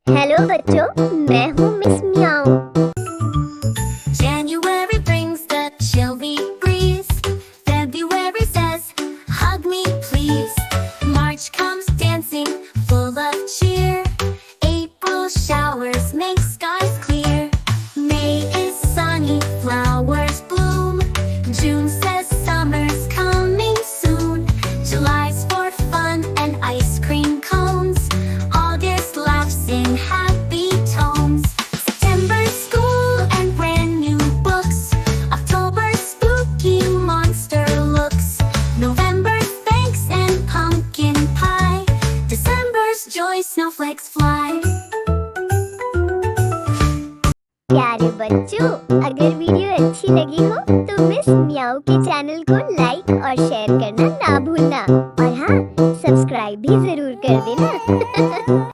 Hello बच्चों, मैं हूँ मिस म्याऊ। January brings the chilly breeze. February says, hug me please. March comes dancing, full of cheer. April showers make skies clear. May is sunny, flowers bloom. June says summer's coming soon. July's for fun and ice cream cones. August laughs in happy tones. September school and brand new books. October spooky monster looks. November thanks and pumpkin pie. December's joy snowflakes fly. प्यारे बच्चों, अगर video अच्छी लगी हो तो miss म्याऊ के channel को लाइक और शेयर करना ना भूलना, और हाँ, सब्सक्राइब भी जरूर कर देना।